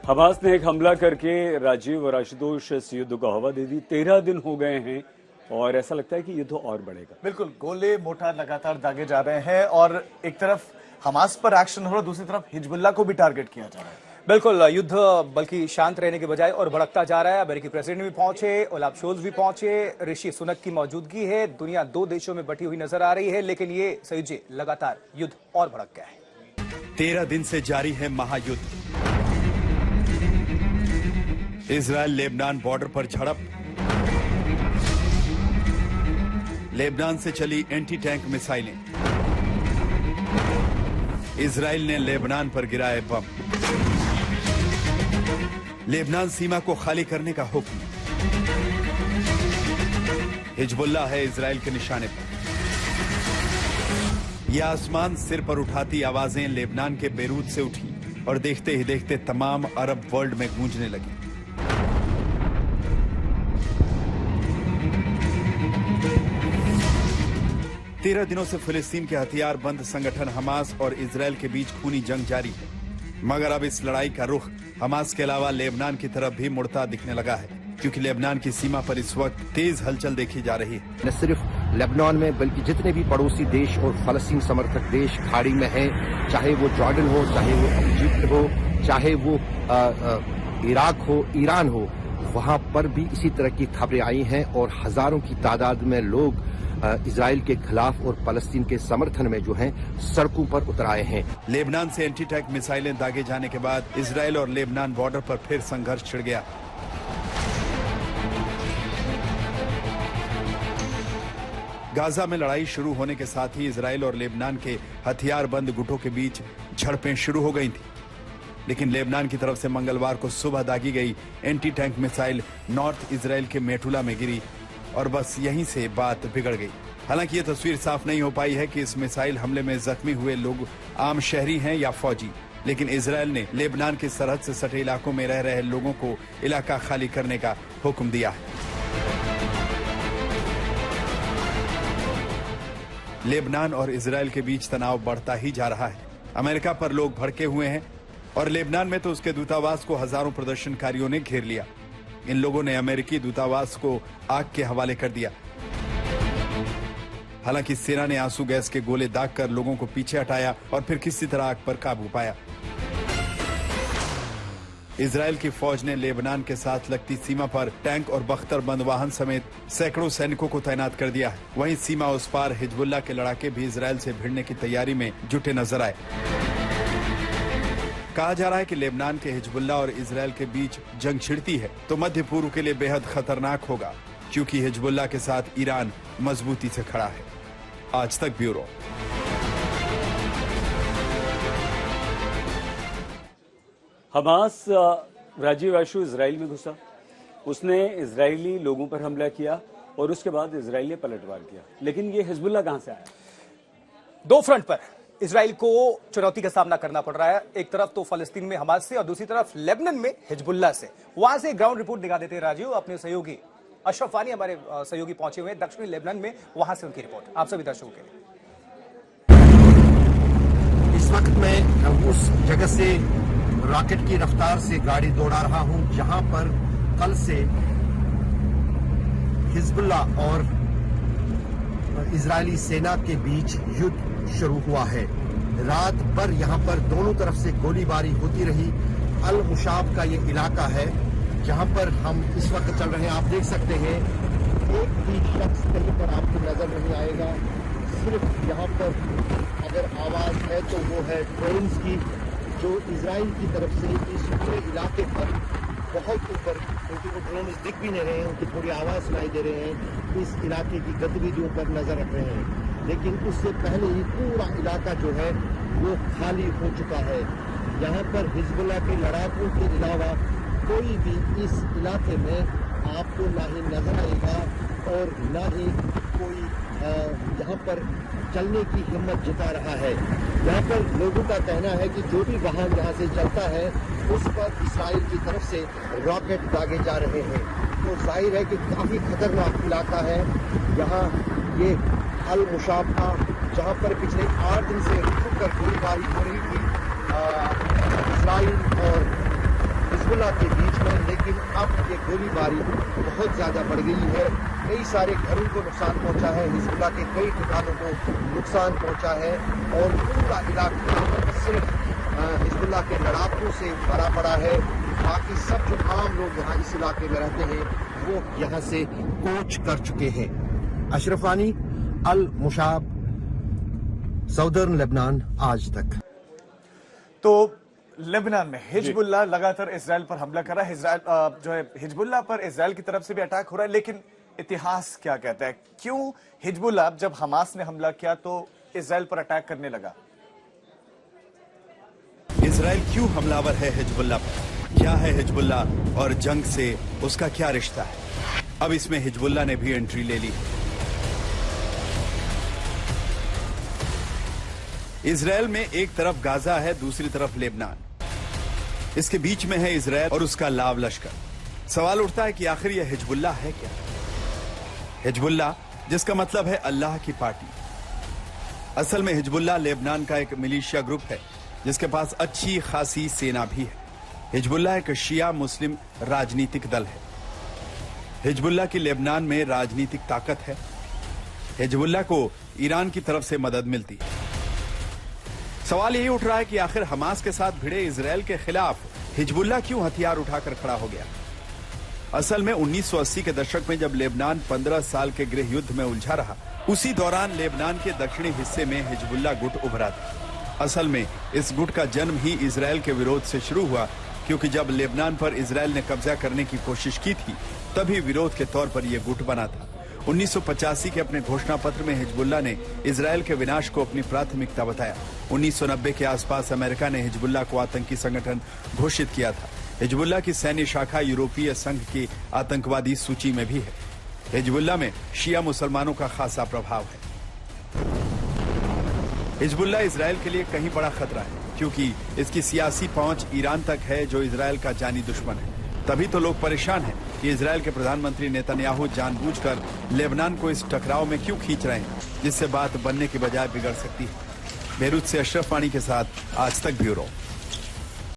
Hamas ने एक हमला करके राजीव और आशुतोष इस युद्ध को हवा दे दी। 13 दिन हो गए हैं और ऐसा लगता है कि युद्ध और बढ़ेगा। बिल्कुल, गोले मोर्टार लगातार दागे जा रहे हैं और एक तरफ हमास पर एक्शन हो रहा है, दूसरी तरफ हिजबुल्लाह को भी टारगेट किया जा रहा है। बिल्कुल, युद्ध बल्कि शांत रहने के बजाय और भड़कता जा रहा है। अमेरिकी प्रेसिडेंट भी पहुंचे, ओलाफ शोल्ज भी पहुंचे, ऋषि सुनक की मौजूदगी है। दुनिया दो देशों में बटी हुई नजर आ रही है, लेकिन ये सयुज लगातार युद्ध और भड़क गया है। 13 दिन से जारी है महायुद्ध। इजरायल लेबनान बॉर्डर पर झड़प, लेबनान से चली एंटी टैंक मिसाइलें, इजरायल ने लेबनान पर गिराए बम, लेबनान सीमा को खाली करने का हुक्म, हिजबुल्लाह है इजरायल के निशाने पर। यह आसमान सिर पर उठाती आवाजें लेबनान के बेरूत से उठी और देखते ही देखते तमाम अरब वर्ल्ड में गूंजने लगी। तेरह दिनों से फिलिस्तीन के हथियार बंद संगठन हमास और इजरायल के बीच खूनी जंग जारी है, मगर अब इस लड़ाई का रुख हमास के अलावा लेबनान की तरफ भी मुड़ता दिखने लगा है, क्योंकि लेबनान की सीमा पर इस वक्त तेज हलचल देखी जा रही है। न सिर्फ लेबनान में बल्कि जितने भी पड़ोसी देश और फलस्तीन समर्थक देश खाड़ी में हैं, चाहे वो जॉर्डन हो, चाहे वो इजिप्ट हो, चाहे वो इराक हो, ईरान हो, वहां पर भी इसी तरह की खबरें आई हैं और हजारों की तादाद में लोग इजराइल के खिलाफ और फलस्तीन के समर्थन में जो हैं सड़कों पर उतर आए हैं। लेबनान से एंटी टैंक मिसाइलें दागे जाने के बाद इजराइल और लेबनान बॉर्डर पर फिर संघर्ष छिड़ गया। गाजा में लड़ाई शुरू होने के साथ ही इजराइल और लेबनान के हथियारबंद गुटों के बीच झड़पें शुरू हो गई थी, लेकिन लेबनान की तरफ से मंगलवार को सुबह दागी गई anti tank missile north Israel के मेटुला में गिरी और बस यहीं से बात बिगड़ गई। हालांकि ये तस्वीर साफ नहीं हो पाई है कि इस मिसाइल हमले में जख्मी हुए लोग आम शहरी हैं या फौजी, लेकिन इजरायल ने लेबनान की सरहद से सटे इलाकों में रह रहे लोगों को इलाका खाली करने का हुक्म दिया है। लेबनान और इजरायल के बीच तनाव बढ़ता ही जा रहा है। अमेरिका पर लोग भड़के हुए हैं और लेबनान में तो उसके दूतावास को हजारों प्रदर्शनकारियों ने घेर लिया। इन लोगों ने अमेरिकी दूतावास को आग के हवाले कर दिया। हालांकि सेना ने आंसू गैस के गोले दागकर लोगों को पीछे हटाया और फिर किसी तरह आग पर काबू पाया। इजरायल की फौज ने लेबनान के साथ लगती सीमा पर टैंक और बख्तरबंद वाहन समेत सैकड़ों सैनिकों को तैनात कर दिया है। वहीं सीमा उस पार हिजबुल्लाह के लड़ाके भी इजरायल से भिड़ने की तैयारी में जुटे नजर आए। कहा जा रहा है कि लेबनान के हिजबुल्लाह और इजरायल के बीच जंग छिड़ती है तो मध्य पूर्व के लिए बेहद खतरनाक होगा, क्योंकि हिजबुल्लाह के साथ ईरान मजबूती से खड़ा है। आज तक ब्यूरो। हमास राजीव आशु इजराइल में घुसा, उसने इजरायली लोगों पर हमला किया और उसके बाद इजराइल ने पलटवार किया। लेकिन ये हिजबुल्लाह कहां से आया? दो फ्रंट पर इजराइल को चुनौती का सामना करना पड़ रहा है। एक तरफ तो फलस्तीन में हमास से और दूसरी तरफ लेबनान में हिजबुल्लाह से। वहां से ग्राउंड रिपोर्ट दिखा देते हैं राजीव, अपने सहयोगी अशरफ वानी हमारे सहयोगी पहुंचे हुए दक्षिणी लेबनान में, वहां से उनकी रिपोर्ट आप सभी दर्शकों के लिए। इस वक्त मैं उस जगह से रॉकेट की रफ्तार से गाड़ी दौड़ा रहा हूं जहां पर कल से हिजबुल्लाह और इजरायली सेना के बीच युद्ध शुरू हुआ है। रात भर यहां पर दोनों तरफ से गोलीबारी होती रही। अल मुशाब का ये इलाका है जहां पर हम इस वक्त चल रहे हैं। आप देख सकते हैं एक भी शख्स कहीं पर आपको नजर नहीं आएगा। सिर्फ यहाँ पर अगर आवाज है तो वो है ड्रोन्स की, जो इजराइल की तरफ से इस पूरे इलाके पर बहुत ऊपर, क्योंकि वो ड्रोन दिख भी नहीं रहे हैं, उनकी थोड़ी आवाज सुनाई दे रहे हैं, इस इलाके की गतिविधियों पर नजर रख रहे हैं। लेकिन उससे पहले ही पूरा इलाका जो है वो खाली हो चुका है। यहाँ पर हिजबुल्लाह के लड़ाकों के अलावा कोई भी इस इलाके में आपको ना ही नजर आएगा और ना ही कोई यहाँ पर चलने की हिम्मत जुटा रहा है। यहाँ पर लोगों का कहना है कि जो भी वाहन यहाँ से चलता है उस पर इस्राइल की तरफ से रॉकेट दागे जा रहे हैं। तो जाहिर है कि काफी खतरनाक इलाका है। यहाँ ये अल मुशाब था जहाँ पर पिछले 8 दिन से रुक कर गोलीबारी हो रही थी। इस्राइल और हिजबुल्लाह के बीच में, लेकिन अब ये गोलीबारी बहुत ज्यादा बढ़ गई है। कई सारे घरों को नुकसान पहुंचा है, हिजबुल्लाह के कई ठिकानों को नुकसान पहुंचा है और पूरा इलाका सिर्फ हिजबुल्लाह के लड़ाकों से भरा पड़ा है। बाकी सब जो आम लोग यहाँ इस इलाके में रहते हैं वो यहाँ से कूच कर चुके हैं। अशरफ वानी, अल मुशाब, सऊदर्न लेबनान, आज तक। तो लेबनान में हिजबुल्लाह लगातार इजराइल पर हमला कर रहा है। इजराइल जो है हिजबुल्लाह पर इजराइल की तरफ से भी अटैक हो रहा है, लेकिन इतिहास क्या कहता है? क्यों हिजबुल्लाह जब हमास ने हमला किया तो इजराइल पर अटैक करने लगा? इजराइल क्यों हमलावर है हिजबुल्लाह पर? क्या है हिजबुल्लाह और जंग से उसका क्या रिश्ता है? अब इसमें हिजबुल्लाह ने भी एंट्री ले ली। इजराइल में एक तरफ गाजा है, दूसरी तरफ लेबनान। इसके बीच में है इजराइल और उसका लाव लश्कर। सवाल उठता है कि आखिर यह हिजबुल्लाह है क्या? हिजबुल्लाह, जिसका मतलब है अल्लाह की पार्टी। असल में हिजबुल्लाह लेबनान का एक मिलिशिया ग्रुप है जिसके पास अच्छी खासी सेना भी है। हिजबुल्लाह एक शिया मुस्लिम राजनीतिक दल है। हिजबुल्लाह की लेबनान में राजनीतिक ताकत है। हिजबुल्लाह को ईरान की तरफ से मदद मिलती है। सवाल यही उठ रहा है कि आखिर हमास के साथ भिड़े इजराइल के खिलाफ हिजबुल्लाह क्यों हथियार उठाकर खड़ा हो गया? असल में 1980 के दशक में जब लेबनान 15 साल के गृह युद्ध में उलझा रहा, उसी दौरान लेबनान के दक्षिणी हिस्से में हिजबुल्लाह गुट उभरा था। असल में इस गुट का जन्म ही इजराइल के विरोध से शुरू हुआ, क्योंकि जब लेबनान पर इजराइल ने कब्जा करने की कोशिश की थी तभी विरोध के तौर पर यह गुट बना था। 1985 के अपने घोषणा पत्र में हिजबुल्लाह ने इजराइल के विनाश को अपनी प्राथमिकता बताया। 1990 के आसपास अमेरिका ने हिजबुल्लाह को आतंकी संगठन घोषित किया था। हिजबुल्लाह की सैन्य शाखा यूरोपीय संघ की आतंकवादी सूची में भी है। हिजबुल्लाह में शिया मुसलमानों का खासा प्रभाव है। हिजबुल्लाह इजराइल के लिए कहीं बड़ा खतरा है, क्योंकि इसकी सियासी पहुंच ईरान तक है, जो इजराइल का जानी दुश्मन है। तभी तो लोग परेशान हैं कि इजराइल के प्रधानमंत्री नेतन्याहू जानबूझकर लेबनान को इस टकराव में क्यों खींच रहे हैं, जिससे बात बनने की बजाय बिगड़ सकती है। बेरूत से अशरफ वानी के साथ आज तक ब्यूरो।